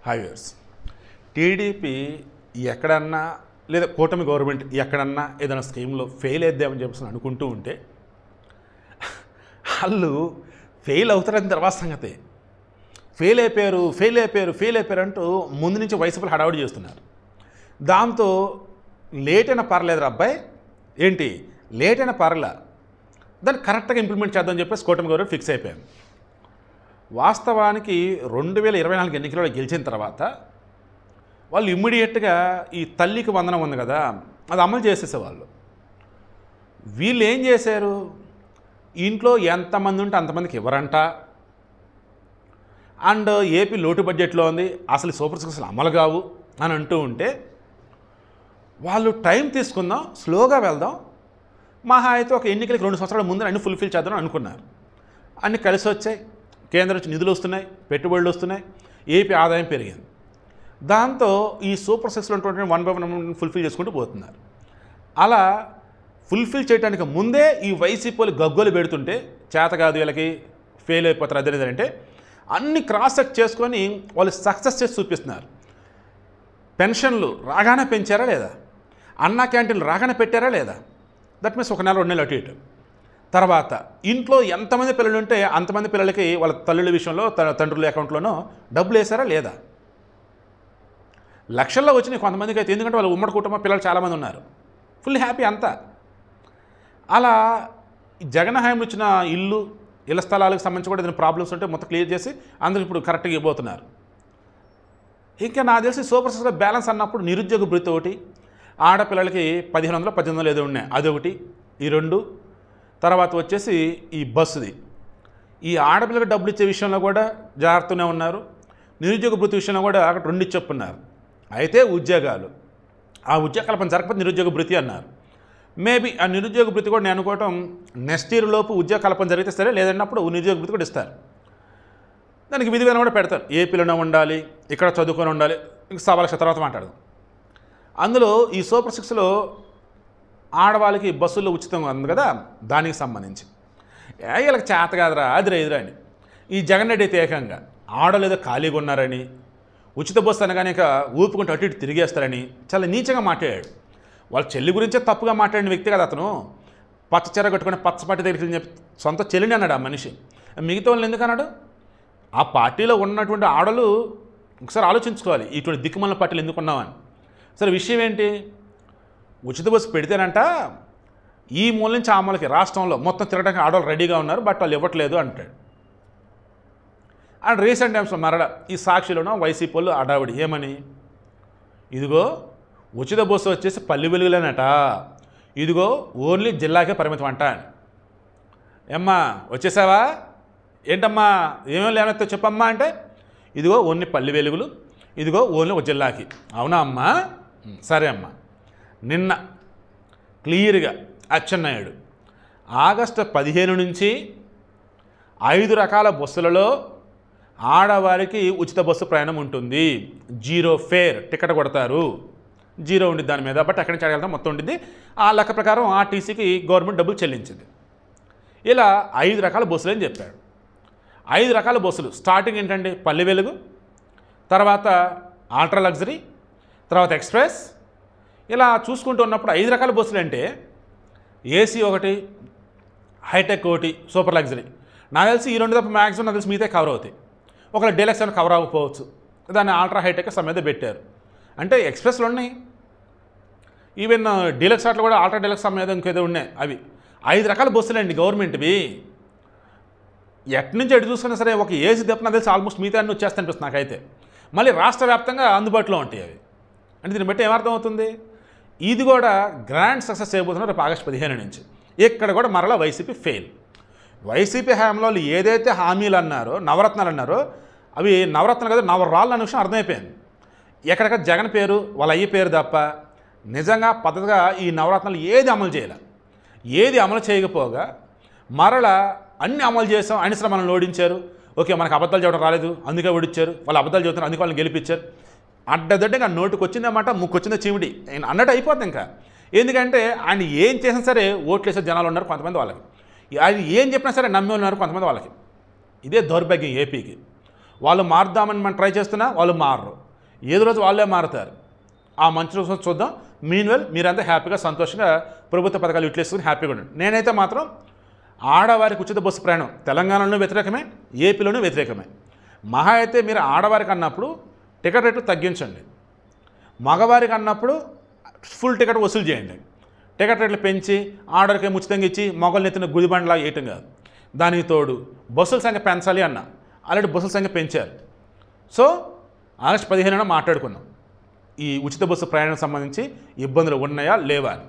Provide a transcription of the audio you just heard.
హైవేర్స్ TDP ఎక్కడన్నా లేదా కూటమి గవర్నమెంట్ ఎక్కడన్నా ఏదైనా స్కీమ్లో ఫెయిల్ అయిద్దామని చెప్పేసి అనుకుంటూ ఉంటే వాళ్ళు ఫెయిల్ అవుతారని తర్వాత సంగతి. ఫెయిల్ అయిపోయారు అంటూ ముందు నుంచి వైసీపీలు హడావుడి చేస్తున్నారు. దాంతో లేట్ అయినా పర్లేదు అబ్బాయి, ఏంటి లేట్ అయినా పర్లే, దాన్ని కరెక్ట్గా ఇంప్లిమెంట్ చేద్దామని చెప్పేసి కూటమి గవర్నమెంట్ ఫిక్స్ అయిపోయాం. వాస్తవానికి 2024 ఎన్నికల్లో గెలిచిన తర్వాత వాళ్ళు ఇమ్మీడియట్గా ఈ తల్లికి వందనం ఉంది కదా, అది అమలు చేసేసేవాళ్ళు. వీళ్ళు ఏం చేశారు, ఇంట్లో ఎంతమంది ఉంటే అంతమందికి ఇవ్వరంట. అండ్ ఏపీ లోటు బడ్జెట్లో ఉంది, అసలు సూపర్ సిక్స్ అమలు కావు అని అంటూ ఉంటే వాళ్ళు టైం తీసుకుందాం, స్లోగా వెళ్దాం, మహా అయితే ఒక ఎన్నికలకి 2 సంవత్సరాల ముందు అన్ని ఫుల్ఫిల్ చేద్దాం అనుకున్నారు. అన్నీ కలిసి వచ్చాయి, కేంద్రం నుంచి నిధులు వస్తున్నాయి, పెట్టుబడులు వస్తున్నాయి, ఏపీ ఆదాయం పెరిగింది. దాంతో ఈ సూపర్ సిక్స్లో ఉన్నటువంటి 1 by 1 ఫుల్ఫిల్ చేసుకుంటూ పోతున్నారు. అలా ఫుల్ఫిల్ చేయడానికి ముందే ఈ వైసీపీలు గగ్గోలు పెడుతుంటే చేత కాదు వీళ్ళకి, ఫెయిల్ అయిపోతారు అదేంటే అన్ని క్రాస్ చెక్ చేసుకొని వాళ్ళు సక్సెస్ చేసి చూపిస్తున్నారు. పెన్షన్లు రాగానే పెంచారా లేదా, అన్నా క్యాంటీన్లు రాగానే పెట్టారా లేదా, దట్ మీన్స్ 1 నెల 2 నెలలు అటు ఇటు. తర్వాత ఇంట్లో ఎంతమంది పిల్లలు ఉంటే అంతమంది పిల్లలకి వాళ్ళ తల్లుల విషయంలో తండ్రుల అకౌంట్లోనో డబ్బులు వేసారా లేదా. లక్షల్లో వచ్చినాయి కొంతమందికి అయితే, ఎందుకంటే వాళ్ళ ఉమ్మడి కుటుంబ పిల్లలు చాలామంది ఉన్నారు, ఫుల్ హ్యాపీ అంతా. అలా జగన్ హయాంలో వచ్చిన ఇళ్ల స్థలాలకు సంబంధించి కూడా ఏదైనా ప్రాబ్లమ్స్ ఉంటే మొత్తం క్లియర్ చేసి అందరికి ఇప్పుడు కరెక్ట్గా ఇవ్వబోతున్నారు. ఇంకా నాకు తెలిసి సూపర్ సిక్స్లో బ్యాలెన్స్ అన్నప్పుడు నిరుద్యోగ భృతి ఒకటి, ఆడపిల్లలకి 1500 1800 ఏదో ఉన్నాయి అదొకటి, ఈ 2. తర్వాత వచ్చేసి ఈ బస్సుది, ఈ ఆడపిల్లలకు డబ్బులు ఇచ్చే విషయంలో కూడా జాగ్రత్తనే ఉన్నారు, నిరుద్యోగ భృతి విషయంలో కూడా అక్కడ 2 చెప్పున్నారు. అయితే ఉద్యోగాలు, ఆ ఉద్యోగ కల్పన జరగకపోతే నిరుద్యోగ భృతి అన్నారు. మేబీ ఆ నిరుద్యోగ భృతి కూడా నేను అనుకోవటం నెక్స్ట్ ఇయర్ లోపు ఉద్యోగ కల్పన జరిగితే సరే, లేదన్నప్పుడు నిరుద్యోగ భృతి కూడా ఇస్తారు. దానికి విధిగానే కూడా పెడతారు, ఏపీలోనే ఉండాలి, ఇక్కడ చదువుకొని ఉండాలి, ఇంక 1.25 లక్షల తర్వాత మాట్లాడదాం. అందులో ఈ సూపర్ సిక్స్లో ఆడవాళ్ళకి బస్సుల్లో ఉచితంగా ఉంది కదా, దానికి సంబంధించి వీళ్ళకి చేత కాదురా అది ఎదురా అని ఈ జగన్ రెడ్డి అయితే ఏకంగా ఆడలు ఏదో ఖాళీగా ఉన్నారని, ఉచిత బస్సు అనగానే ఇక ఊపుకుంటూ అటు ఇటు తిరిగేస్తారని చాలా నీచంగా మాట్లాడాడు. వాళ్ళ చెల్లి గురించే తప్పుగా మాట్లాడిన వ్యక్తి కదా అతను. పచ్చ చీర కట్టుకుని పచ్చపాటి దగ్గరికి చెప్పి సొంత చెల్లిని అన్నాడు ఆ మనిషి. మిగతా వాళ్ళని ఎందుకు అన్నాడు? ఆ పార్టీలో ఉన్నటువంటి ఆడలు ఒకసారి ఆలోచించుకోవాలి, ఇటువంటి దిక్కుమాలిన పార్టీలు ఎందుకు ఉన్నామని. సరే విషయం ఏంటి, ఉచిత బస్సు పెడితేనంట ఈ మూల నుంచి ఆ మూలకి రాష్ట్రంలో మొత్తం తిరగడానికి ఆడవాళ్ళు రెడీగా ఉన్నారు, బట్ వాళ్ళు ఇవ్వట్లేదు అంటాడు. అండ్ రీసెంట్ టైమ్స్లో మరల ఈ సాక్షిలోనో వైసీపీ వాళ్ళు అడావిడి ఏమని, ఇదిగో ఉచిత బస్సు వచ్చేసి పల్లి వెలుగులేనట, ఇదిగో ఓన్లీ జిల్లాకే పరిమితం అంట. ఏమ్మా వచ్చేసావా, ఏంటమ్మా ఏమేమి లేనో చెప్పమ్మా అంటే, ఇదిగో ఓన్లీ పల్లి వెలుగులు, ఇదిగో ఓన్లీ ఒక జిల్లాకి. అవునా అమ్మా, సరే అమ్మా. నిన్న క్లియర్గా అచ్చెన్నాయుడు ఆగస్టు 15 నుంచి 5 రకాల బస్సులలో ఆడవారికి ఉచిత బస్సు ప్రయాణం ఉంటుంది, 0 ఫేర్ టికెట్ కొడతారు, 0 ఉండిద్ది దాని మీద, బట్ ఎక్కడి నుంచి అడగలుగుతాం మొత్తం ఉండిద్ది. ఆ లెక్క ప్రకారం ఆర్టీసీకి గవర్నమెంట్ డబ్బులు చెల్లించింది. ఇలా 5 రకాల బస్సులు అని చెప్పాడు. 5 రకాల బస్సులు స్టార్టింగ్ ఏంటంటే పల్లె వెలుగు, తర్వాత ఆల్ట్రా లగ్జరీ, తర్వాత ఎక్స్ప్రెస్. ఇలా చూసుకుంటూ ఉన్నప్పుడు 5 రకాల బస్సులు అంటే ఏసీ ఒకటి, హైటెక్ ఒకటి, సూపర్ లగ్జరీ. నాకు తెలిసి ఈ 2 తప్ప మ్యాక్సిమం నాకు తెలిసి మిగతా కవర్ అవుతాయి. ఒకవేళ డీలక్స్ అని కవర్ అవ్వకపోవచ్చు, దాన్ని ఆల్ట్రా హైటెక్ సమేత పెట్టారు. అంటే ఎక్స్ప్రెస్లు ఉన్నాయి, ఈవెన్ డీలక్స్ అట్లా కూడా ఆల్ట్రా డీలక్స్ సమేత ఇంకేదో ఉన్నాయి. అవి 5 రకాల బస్సులు అండి గవర్నమెంట్వి. ఎట్నుంచి ఎటు చూసుకున్నా సరే ఒక ఏసీ తప్ప నాకు తెలిసి ఆల్మోస్ట్ మిగతా అన్నీ వచ్చేస్తా అనిపిస్తుంది నాకైతే. మళ్ళీ రాష్ట్ర వ్యాప్తంగా అందుబాటులో ఉంటాయి అవి. అంటే దీన్ని బట్టి ఏమర్థం అవుతుంది, ఇది కూడా గ్రాండ్ సక్సెస్ చేయబోతున్నారు రేపు ఆగస్టు 15 నుంచి. ఇక్కడ కూడా మరలా వైసీపీ ఫెయిల్. వైసీపీ హయాంలో ఏదైతే హామీలు అన్నారో, నవరత్నాలు అన్నారో, అవి నవరత్నాలు కదా నవరాళ్ళు అనే విషయం అర్థమైపోయింది. ఎక్కడెక్కడ జగన్ పేరు వాళ్ళ అయ్య పేరు తప్ప నిజంగా పద్ధతిగా ఈ నవరత్నాలు ఏది అమలు చేయాలి, ఏది అమలు చేయకపోగా మరలా అన్ని అమలు చేసాం, అయినా మనల్ని ఓడించారు. ఓకే మనకు అబద్ధాలు చెప్పడం రాలేదు అందుకే ఓడించారు, వాళ్ళు అబద్ధాలు చెబుతున్నారు అందుకే వాళ్ళని గెలిపించారు. అడ్డదడ్డగా నోటుకు వచ్చిందన్నమాట, ముక్కొచ్చిందో చీమిడి అన్నట్టు అయిపోతుంది. ఇంకా ఎందుకంటే ఆయన ఏం చేసినా సరే ఓట్లు వేసే జనాలు ఉన్నారు కొంతమంది వాళ్ళకి, ఆయన ఏం చెప్పినా సరే నమ్మే ఉన్నారు కొంతమంది వాళ్ళకి. ఇదే దౌర్భాగ్యం ఏపీకి. వాళ్ళు మారుద్దామని మనం ట్రై చేస్తున్నా వాళ్ళు మారరు. ఏదో రోజు వాళ్ళే మారుతారు. ఆ మంచి రోజు చూద్దాం. మీన్వెల్ మీరంతా హ్యాపీగా సంతోషంగా ప్రభుత్వ పథకాలు యూటిలైజ్ చేసుకుని హ్యాపీగా ఉండండి. నేనైతే మాత్రం ఆడవారికి ఉచిత బస్సు ప్రయాణం తెలంగాణలోనూ వ్యతిరేకమే, ఏపీలోనూ వ్యతిరేకమే. మహా అయితే మీరు ఆడవారికి అన్నప్పుడు టికెట్ రేట్లు తగ్గించండి, మగవారికి అన్నప్పుడు ఫుల్ టికెట్ వసూలు చేయండి. టికెట్ రేట్లు పెంచి ఆర్డర్కి ఉచితంగా ఇచ్చి మొగలు ఎత్తిన గుదిబండలా వేయటం కాదు. దానికి తోడు బస్సుల సంఖ్య పెంచాలి అన్న, ఆల్రెడీ బస్సుల సంఖ్య పెంచారు. సో ఆగస్టు 15న మాట్లాడుకున్నాం ఈ ఉచిత బస్సు ప్రయాణం సంబంధించి ఇబ్బందులు ఉన్నాయా లేవా అని.